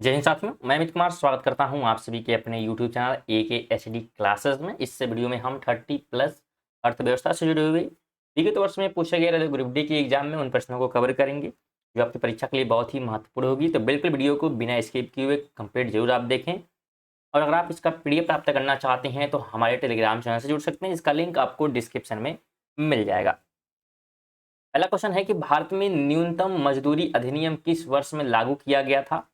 जय हिंद साथियों, मैं अमित कुमार स्वागत करता हूं आप सभी के अपने YouTube चैनल AKHD क्लासेस में। इस वीडियो में हम 30+ अर्थव्यवस्था से जुड़े हुए विगत वर्ष में पूछे गए ग्रुप डी की एग्जाम में उन प्रश्नों को कवर करेंगे जो आपकी परीक्षा के लिए बहुत ही महत्वपूर्ण होगी। तो बिल्कुल वीडियो को बिना स्किप किए हुए कंप्लीट जरूर आप देखें। और अगर आप इसका PDF प्राप्त करना चाहते हैं तो हमारे टेलीग्राम चैनल से जुड़ सकते हैं, इसका लिंक आपको डिस्क्रिप्शन में मिल जाएगा। पहला क्वेश्चन है कि भारत में न्यूनतम मजदूरी अधिनियम किस वर्ष में लागू किया गया था?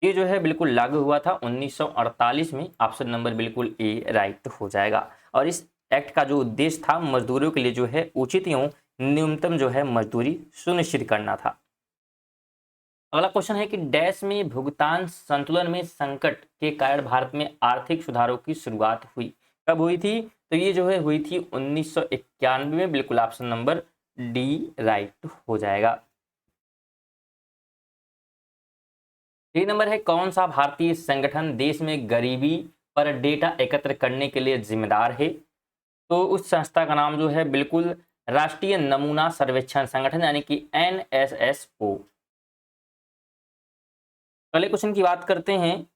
ये जो है बिल्कुल लागू हुआ था 1948 में। ऑप्शन नंबर बिल्कुल ए राइट हो जाएगा। और इस एक्ट का जो उद्देश्य था मजदूरों के लिए जो है उचित एवं न्यूनतम जो है मजदूरी सुनिश्चित करना था। अगला क्वेश्चन है कि डैश में भुगतान संतुलन में संकट के कारण भारत में आर्थिक सुधारों की शुरुआत हुई। कब हुई थी? तो ये जो है हुई थी 1991 में। बिल्कुल ऑप्शन नंबर डी राइट हो जाएगा। 3 नंबर है कौन सा भारतीय संगठन देश में गरीबी पर डेटा एकत्र करने के लिए जिम्मेदार है? तो उस संस्था का नाम जो है बिल्कुल राष्ट्रीय नमूना सर्वेक्षण संगठन यानी कि NSSO। अगले क्वेश्चन की बात करते हैं,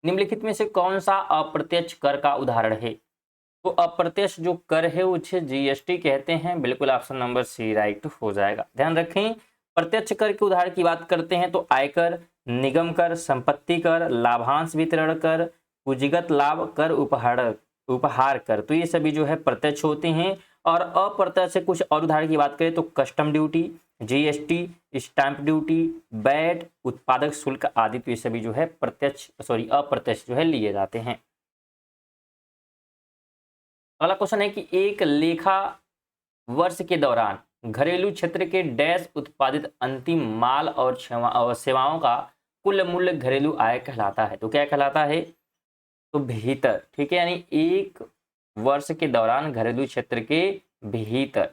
निम्नलिखित में से कौन सा अप्रत्यक्ष कर का उदाहरण है? तो अप्रत्यक्ष जो कर है उसे GST कहते हैं। बिल्कुल ऑप्शन नंबर सी राइट हो जाएगा। ध्यान रखें, प्रत्यक्ष कर के उदाहरण की बात करते हैं तो आयकर, निगम कर, संपत्ति कर, लाभांश वितरण कर, पूंजीगत लाभ कर, उपहार कर, तो ये सभी जो है प्रत्यक्ष होते हैं। और अप्रत्यक्ष से कुछ और उदाहरण की बात करें तो custom duty, GST, stamp duty, VAT, उत्पादक शुल्क आदि, तो ये सभी जो है अप्रत्यक्ष जो है लिए जाते हैं। अगला क्वेश्चन है कि एक लेखा वर्ष के दौरान घरेलू क्षेत्र के डैश उत्पादित अंतिम माल और सेवाओं का कुल मूल्य घरेलू आय कहलाता है। तो क्या कहलाता है? तो भीतर, ठीक है, यानी एक वर्ष के दौरान घरेलू क्षेत्र के भीतर,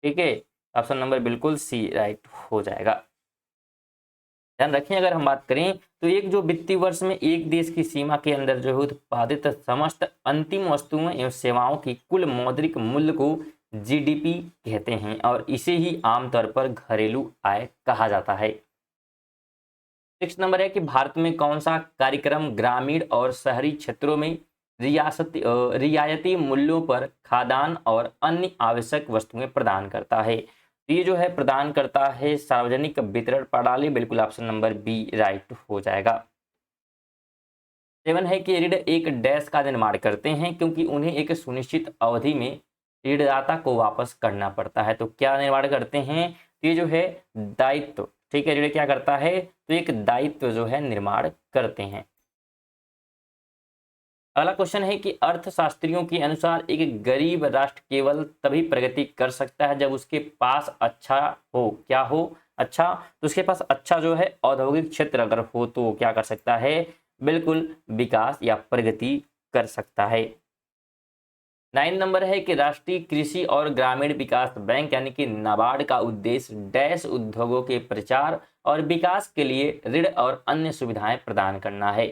ठीक है। ऑप्शन नंबर बिल्कुल सी राइट हो जाएगा। ध्यान रखें, अगर हम बात करें तो एक जो वित्तीय वर्ष में एक देश की सीमा के अंदर जो है उत्पादित समस्त अंतिम वस्तुओं एवं सेवाओं की कुल मौद्रिक मूल्य को GDP कहते हैं और इसे ही आमतौर पर घरेलू आय कहा जाता है। 6 नंबर है कि भारत में कौन सा कार्यक्रम ग्रामीण और शहरी क्षेत्रों में रियायती मूल्यों पर खाद्यान्न और अन्य आवश्यक वस्तुएं प्रदान करता है? ये जो है प्रदान करता है सार्वजनिक वितरण प्रणाली। बिल्कुल ऑप्शन नंबर बी राइट हो जाएगा। 7 है कि ऋण एक डैश का निर्माण करते हैं क्योंकि उन्हें एक सुनिश्चित अवधि में ऋणदाता को वापस करना पड़ता है। तो क्या निर्माण करते हैं? ये जो है दायित्व, ठीक है। ऋण क्या करता है? तो एक दायित्व जो है निर्माण करते हैं। अगला क्वेश्चन है कि अर्थशास्त्रियों के अनुसार एक गरीब राष्ट्र केवल तभी प्रगति कर सकता है जब उसके पास अच्छा हो। क्या हो? अच्छा। तो उसके पास अच्छा जो है औद्योगिक क्षेत्र अगर हो तो क्या कर सकता है? बिल्कुल विकास या प्रगति कर सकता है। 9 नंबर है कि राष्ट्रीय कृषि और ग्रामीण विकास बैंक यानी कि नाबार्ड का उद्देश्य डैश उद्योगों के प्रचार और विकास के लिए ऋण और अन्य सुविधाएं प्रदान करना है।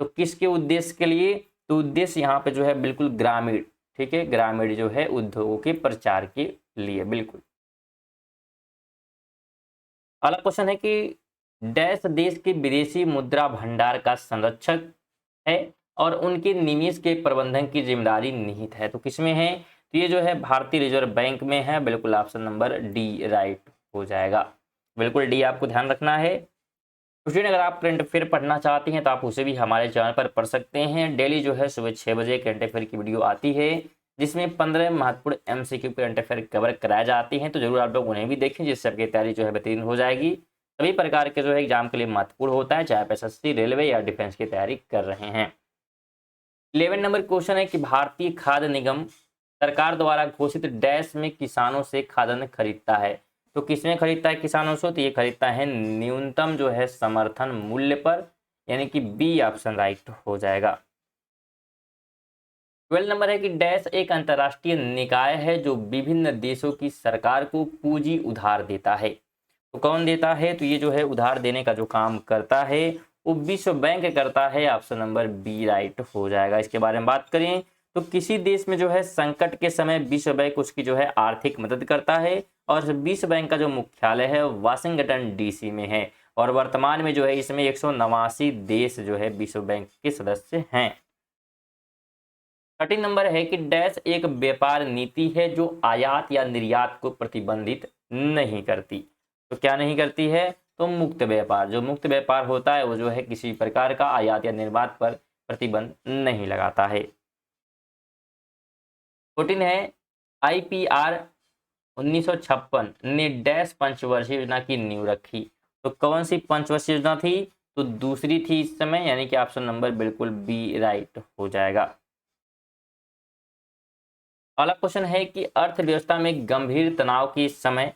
तो किसके उद्देश्य के लिए? तो उद्देश्य यहाँ पे जो है बिल्कुल ग्रामीण, ठीक है, ग्रामीण जो है उद्योगों के प्रचार के लिए। बिल्कुल। अगला क्वेश्चन है कि डैश देश के विदेशी मुद्रा भंडार का संरक्षक है और उनके निवेश के प्रबंधन की जिम्मेदारी निहित है। तो किसमें है? तो ये जो है भारतीय रिजर्व बैंक में है। बिल्कुल ऑप्शन नंबर डी राइट हो जाएगा। बिल्कुल डी आपको ध्यान रखना है। स्टूडेंट, अगर आप करंट अफेयर पढ़ना चाहते हैं तो आप उसे भी हमारे चैनल पर पढ़ सकते हैं। डेली जो है सुबह 6 बजे करंट अफेयर की वीडियो आती है जिसमें 15 महत्वपूर्ण MCQ करंट अफेयर कवर कराए जाते हैं। तो जरूर आप लोग उन्हें भी देखें जिससे आपकी तैयारी जो है बेहतरीन हो जाएगी। सभी प्रकार के जो है एग्जाम के लिए महत्वपूर्ण होता है, चाहे आप SSC, रेलवे या डिफेंस की तैयारी कर रहे हैं। 11 नंबर क्वेश्चन है कि भारतीय खाद्य निगम सरकार द्वारा घोषित डैश में किसानों से खाद्यान्न खरीदता है। तो किसमें खरीदता है किसानों से? तो ये खरीदता है न्यूनतम जो है समर्थन मूल्य पर, यानी कि बी ऑप्शन राइट हो जाएगा। 12 नंबर है कि डैश एक अंतर्राष्ट्रीय निकाय है जो विभिन्न देशों की सरकार को पूंजी उधार देता है। तो कौन देता है? तो ये जो है उधार देने का जो काम करता है वो विश्व बैंक करता है। ऑप्शन नंबर बी राइट हो जाएगा। इसके बारे में बात करें तो किसी देश में जो है संकट के समय विश्व बैंक उसकी जो है आर्थिक मदद करता है और विश्व बैंक का जो मुख्यालय है वाशिंगटन DC में है और वर्तमान में जो है इसमें 189 देश जो है विश्व बैंक के सदस्य हैं। 13 नंबर है कि डैश एक व्यापार नीति है जो आयात या निर्यात को प्रतिबंधित नहीं करती। तो क्या नहीं करती है? तो मुक्त व्यापार। जो मुक्त व्यापार होता है वो जो है किसी प्रकार का आयात या निर्यात पर प्रतिबंध नहीं लगाता है। 14 है IPR 1956 ने डैश पंचवर्षीय योजना की नींव रखी। तो कौन सी पंचवर्षीय योजना थी? तो दूसरी थी इस समय, यानी कि ऑप्शन नंबर बिल्कुल बी राइट हो जाएगा। अगला क्वेश्चन है कि अर्थव्यवस्था में गंभीर तनाव के समय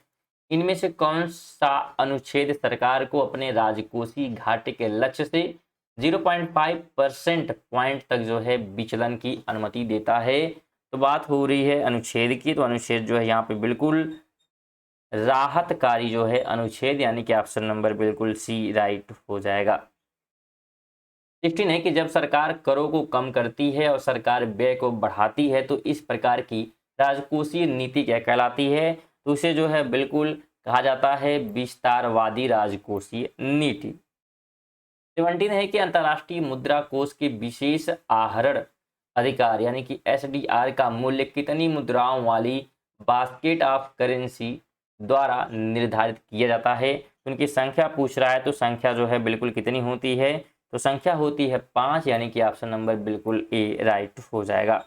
इनमें से कौन सा अनुच्छेद सरकार को अपने राजकोषीय घाटे के लक्ष्य से 0.5% पॉइंट तक जो है विचलन की अनुमति देता है? तो बात हो रही है अनुच्छेद की। तो अनुच्छेद जो है यहाँ पे बिल्कुल राहतकारी जो है अनुच्छेद, यानी कि ऑप्शन नंबर बिल्कुल सी राइट हो जाएगा। 16 है कि जब सरकार करों को कम करती है और सरकार व्यय को बढ़ाती है तो इस प्रकार की राजकोषीय नीति क्या कहलाती है? तो उसे जो है बिल्कुल कहा जाता है विस्तारवादी राजकोषीय नीति। 17 है कि अंतर्राष्ट्रीय मुद्रा कोष के विशेष आहरण अधिकार यानी कि SDR का मूल्य कितनी मुद्राओं वाली बास्केट ऑफ करेंसी द्वारा निर्धारित किया जाता है? उनकी संख्या पूछ रहा है, तो संख्या जो है बिल्कुल कितनी होती है? तो संख्या होती है 5, यानी कि ऑप्शन नंबर बिल्कुल ए राइट हो जाएगा।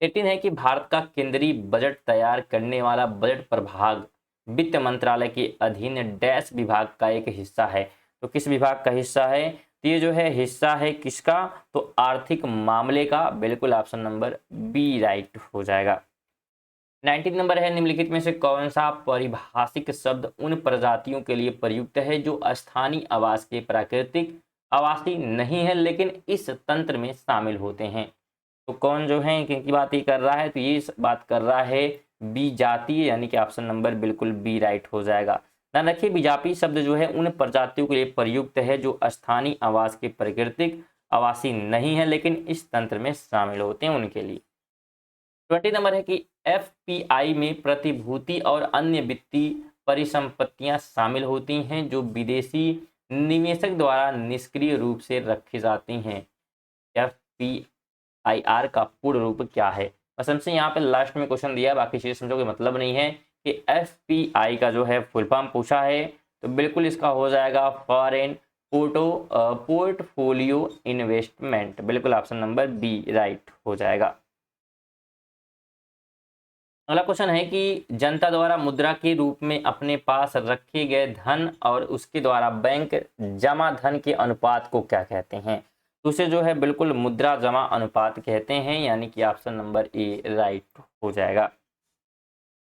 18 है कि भारत का केंद्रीय बजट तैयार करने वाला बजट प्रभाग वित्त मंत्रालय के अधीन डैश विभाग का एक हिस्सा है। तो किस विभाग का हिस्सा है? तो ये जो है हिस्सा है किसका? तो आर्थिक मामले का। बिल्कुल ऑप्शन नंबर बी राइट हो जाएगा। 19 नंबर है निम्नलिखित में से कौन सा पारिभाषिक शब्द उन प्रजातियों के लिए प्रयुक्त है जो स्थानीय आवास के प्राकृतिक आवासी नहीं है लेकिन इस तंत्र में शामिल होते हैं? तो कौन जो है किनकी बात ही कर रहा है? तो ये बात कर रहा है बीजातीय, यानी कि ऑप्शन नंबर बिल्कुल बी राइट हो जाएगा। ध्यान रखिए बीजातीय शब्द जो है उन प्रजातियों के लिए प्रयुक्त है जो स्थानीय आवास के प्राकृतिक आवासी नहीं है लेकिन इस तंत्र में शामिल होते हैं, उनके लिए। 20 नंबर है कि FPI में प्रतिभूति और अन्य वित्तीय परिसंपत्तियां शामिल होती हैं जो विदेशी निवेशक द्वारा निष्क्रिय रूप से रखी जाती हैं। FPIR का पूर्ण रूप क्या है? बस हमसे यहाँ पे लास्ट में क्वेश्चन दिया है, बाकी चीज़ समझो कि मतलब नहीं है कि FPI का जो है फुल फॉर्म पूछा है, तो बिल्कुल इसका हो जाएगा फॉरेन पोर्टफोलियो इन्वेस्टमेंट। बिल्कुल ऑप्शन नंबर बी राइट हो जाएगा। अगला क्वेश्चन है कि जनता द्वारा मुद्रा के रूप में अपने पास रखे गए धन और उसके द्वारा बैंक जमा धन के अनुपात को क्या कहते हैं? तो उसे जो है बिल्कुल मुद्रा जमा अनुपात कहते हैं, यानी कि ऑप्शन नंबर ए राइट हो जाएगा।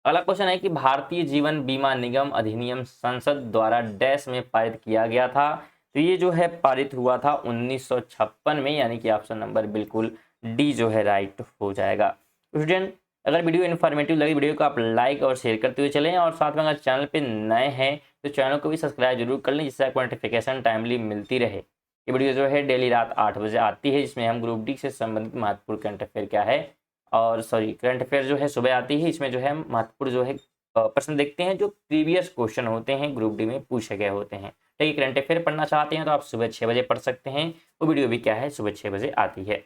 अगला क्वेश्चन है कि भारतीय जीवन बीमा निगम अधिनियम संसद द्वारा डैश में पारित किया गया था। तो ये जो है पारित हुआ था 1956 में, यानी कि ऑप्शन नंबर बिल्कुल डी जो है राइट हो जाएगा। स्टूडेंट अगर वीडियो इन्फॉर्मेटिव लगी वीडियो को आप लाइक और शेयर करते हुए चलें, और साथ में अगर चैनल पे नए हैं तो चैनल को भी सब्सक्राइब जरूर कर लें जिससे आपको नोटिफिकेशन टाइमली मिलती रहे। ये वीडियो जो है डेली रात 8 बजे आती है, जिसमें हम ग्रुप डी से संबंधित महत्वपूर्ण करंट अफेयर क्या है, और सॉरी करंट अफेयर जो है सुबह आती है। इसमें जो है महत्वपूर्ण जो है प्रश्न देखते हैं जो प्रीवियस क्वेश्चन होते हैं ग्रुप डी में पूछे गए होते हैं। ठीक है, करंट अफेयर पढ़ना चाहते हैं तो आप सुबह 6 बजे पढ़ सकते हैं। वो वीडियो भी क्या है सुबह 6 बजे आती है।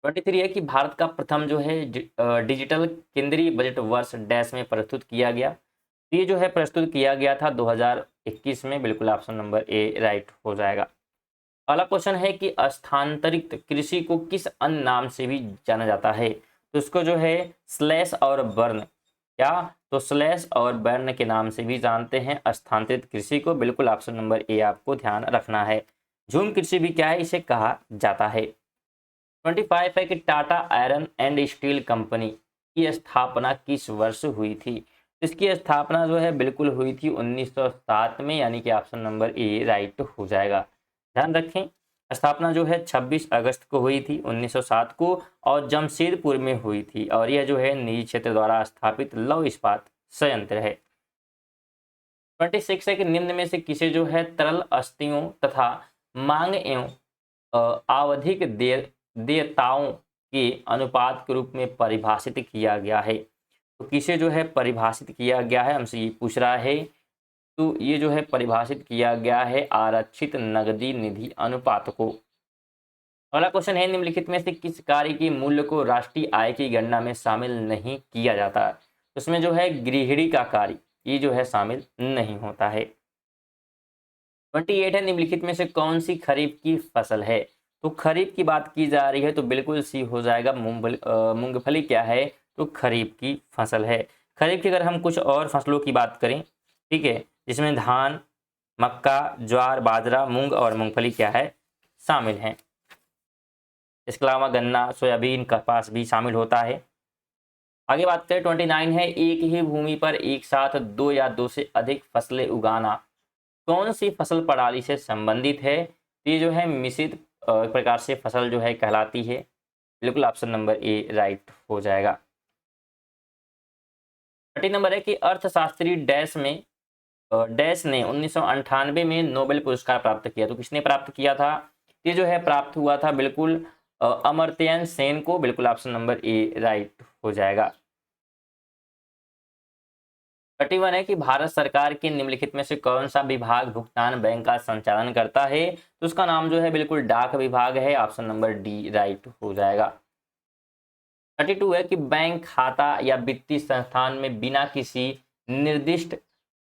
23 है कि भारत का प्रथम जो है डिजिटल केंद्रीय बजट वर्ष डैश में प्रस्तुत किया गया। ये जो है प्रस्तुत किया गया था 2021 में। बिल्कुल ऑप्शन नंबर ए राइट हो जाएगा। अगला क्वेश्चन है कि स्थानांतरित कृषि को किस अन्य नाम से भी जाना जाता है? तो इसको जो है स्लैश और बर्न, क्या? तो स्लैश और बर्न के नाम से भी जानते हैं स्थानांतरित कृषि को। बिल्कुल ऑप्शन नंबर ए आपको ध्यान रखना है। झूम कृषि भी क्या है इसे कहा जाता है। 25 है कि Tata iron and steel company की स्थापना किस वर्ष हुई थी? इसकी स्थापना जो है बिल्कुल हुई थी 1907 में, यानी कि ऑप्शन नंबर ए राइट हो जाएगा। ध्यान रखें स्थापना जो है 26 अगस्त को हुई थी 1907 को, और जमशेदपुर में हुई थी, और यह जो है निजी क्षेत्र द्वारा स्थापित लौह इस्पात संयंत्र है। 26 है कि निम्न में से किसे जो है तरल अस्थियों तथा मांग एवं आवधिक देयताओं के अनुपात के रूप में परिभाषित किया गया है? तो किसे जो है परिभाषित किया गया है, हमसे ये पूछ रहा है। तो ये जो है परिभाषित किया गया है आरक्षित नकदी निधि अनुपात को। अगला क्वेश्चन है, निम्नलिखित में से किस कार्य के मूल्य को राष्ट्रीय आय की गणना में शामिल नहीं किया जाता? उसमें जो है गृहिणी का कार्य ये जो है शामिल नहीं होता है। 28 है, निम्नलिखित में से कौन सी खरीफ की फसल है? तो खरीफ की बात की जा रही है तो बिल्कुल सी हो जाएगा मूंगफली क्या है? तो खरीफ की फसल है। खरीफ की अगर हम कुछ और फसलों की बात करें, ठीक है, जिसमें धान, मक्का, ज्वार, बाजरा, मूंग और मूंगफली क्या है? शामिल हैं। इसके अलावा गन्ना, सोयाबीन, कपास भी शामिल होता है। आगे बात करें 29 है, एक ही भूमि पर एक साथ दो या दो से अधिक फसलें उगाना कौन सी फसल प्रणाली से संबंधित है? तो ये जो है मिश्रित प्रकार से फसल जो है कहलाती है। बिल्कुल ऑप्शन नंबर ए राइट हो जाएगा। 30 नंबर है कि अर्थशास्त्री डैश ने 1998 में नोबेल पुरस्कार प्राप्त किया। तो किसने प्राप्त किया था? ये जो है प्राप्त हुआ था बिल्कुल अमर्त्य सेन को। बिल्कुल ऑप्शन नंबर ए राइट हो जाएगा। 31 है कि भारत सरकार के निम्नलिखित में से कौन सा विभाग भुगतान बैंक का संचालन करता है? तो उसका नाम जो है बिल्कुल डाक विभाग है। ऑप्शन नंबर डी राइट हो जाएगा। 32 है कि बैंक खाता या वित्तीय संस्थान में बिना किसी निर्दिष्ट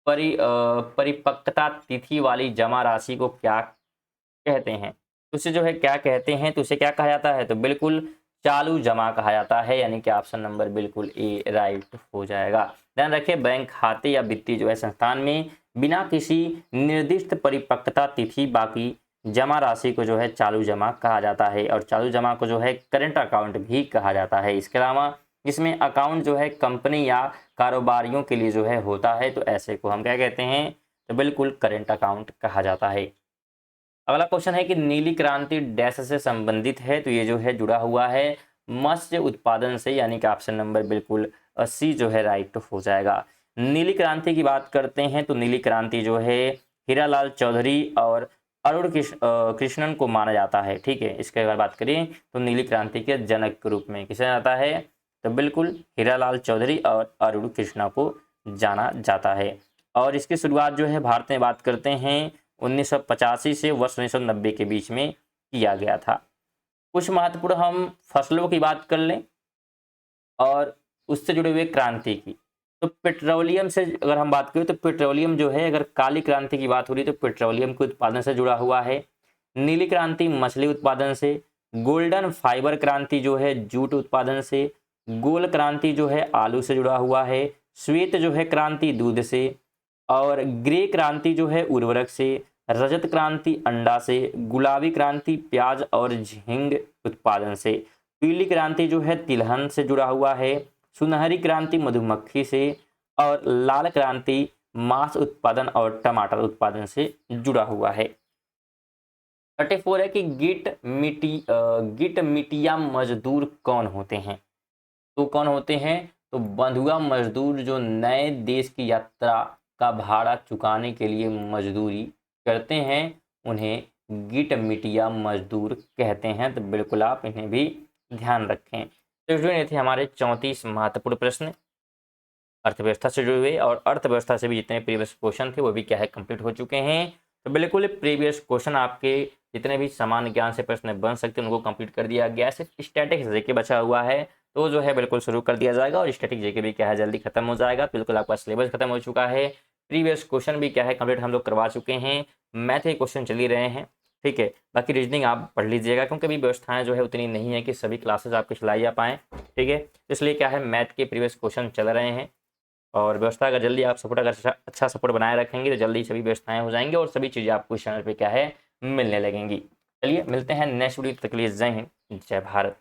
परिपक्वता तिथि वाली जमा राशि को क्या कहते हैं? तो उसे जो है क्या कहते हैं? तो उसे क्या कहा जाता है? तो बिल्कुल चालू जमा कहा जाता है, यानी कि ऑप्शन नंबर बिल्कुल ए राइट हो जाएगा। ध्यान रखें, बैंक खाते या वित्तीय जो है संस्थान में बिना किसी निर्दिष्ट परिपक्वता तिथि बाकी जमा राशि को जो है चालू जमा कहा जाता है, और चालू जमा को जो है करंट अकाउंट भी कहा जाता है। इसके अलावा इसमें अकाउंट जो है कंपनी या कारोबारियों के लिए जो है होता है, तो ऐसे को हम क्या कहते हैं? तो बिल्कुल करंट अकाउंट कहा जाता है। अगला क्वेश्चन है कि नीली क्रांति डैश से संबंधित है? तो ये जो है जुड़ा हुआ है मत्स्य उत्पादन से, यानी कि ऑप्शन नंबर बिल्कुल सी जो है राइट हो जाएगा। नीली क्रांति की बात करते हैं तो नीली क्रांति जो है हीरालाल चौधरी और अरुण कृष्णन को माना जाता है। ठीक है, इसके अगर बात करें तो नीली क्रांति के जनक के रूप में किसे जाता है? तो बिल्कुल हीरालाल चौधरी और अरुण कृष्णा को जाना जाता है। और इसकी शुरुआत जो है भारत में बात करते हैं 1985 से वर्ष 1990 के बीच में किया गया था। कुछ महत्वपूर्ण हम फसलों की बात कर लें और उससे जुड़े हुए क्रांति की। तो पेट्रोलियम से अगर हम बात करें तो पेट्रोलियम जो है, अगर काली क्रांति की बात हो रही है तो पेट्रोलियम के उत्पादन से जुड़ा हुआ है। नीली क्रांति मछली उत्पादन से, गोल्डन फाइबर क्रांति जो है जूट उत्पादन से, गोल क्रांति जो है आलू से जुड़ा हुआ है, श्वेत जो है क्रांति दूध से, और ग्रे क्रांति जो है उर्वरक से, रजत क्रांति अंडा से, गुलाबी क्रांति प्याज और झींग उत्पादन से, पीली क्रांति जो है तिलहन से जुड़ा हुआ है, सुनहरी क्रांति मधुमक्खी से, और लाल क्रांति मांस उत्पादन और टमाटर उत्पादन से जुड़ा हुआ है। 34 है कि गिट मिटिया मजदूर कौन होते हैं? तो कौन होते हैं? तो बंधुआ मजदूर जो नए देश की यात्रा का भाड़ा चुकाने के लिए मजदूरी करते हैं, उन्हें गिट मिटिया मजदूर कहते हैं। तो बिल्कुल आप इन्हें भी ध्यान रखें। तो ये थे हमारे 34 महत्वपूर्ण प्रश्न अर्थव्यवस्था से जुड़े हुए, और अर्थव्यवस्था से भी जितने प्रीवियस क्वेश्चन थे वो भी क्या है कंप्लीट हो चुके हैं। तो बिल्कुल प्रीवियस क्वेश्चन आपके जितने भी सामान्य ज्ञान से प्रश्न बन सकते हैं उनको कंप्लीट कर दिया गया है। सिर्फ स्टैटिक जेके बचा हुआ है, तो जो है बिल्कुल शुरू कर दिया जाएगा, और स्टैटिक जेके भी क्या है जल्दी खत्म हो जाएगा। बिल्कुल आपका सिलेबस खत्म हो चुका है, प्रीवियस क्वेश्चन भी क्या है कंप्लीट हम लोग करवा चुके हैं, मैथ के क्वेश्चन चल ही रहे हैं। ठीक है, बाकी रीजनिंग आप पढ़ लीजिएगा, क्योंकि अभी व्यवस्थाएं जो है उतनी नहीं है कि सभी क्लासेस आपके चलाई जा पाएँ। ठीक है, इसलिए क्या है मैथ के प्रीवियस क्वेश्चन चल रहे हैं, और व्यवस्था अगर जल्दी आप सपोर्ट अगर अच्छा सपोर्ट बनाए रखेंगे तो जल्दी सभी व्यवस्थाएं हो जाएंगी, और सभी चीज़ें आपको इस चैनल पे क्या है मिलने लगेंगी। चलिए मिलते हैं नेक्स्ट वीडियो, तक के लिए जय हिंद, जय भारत।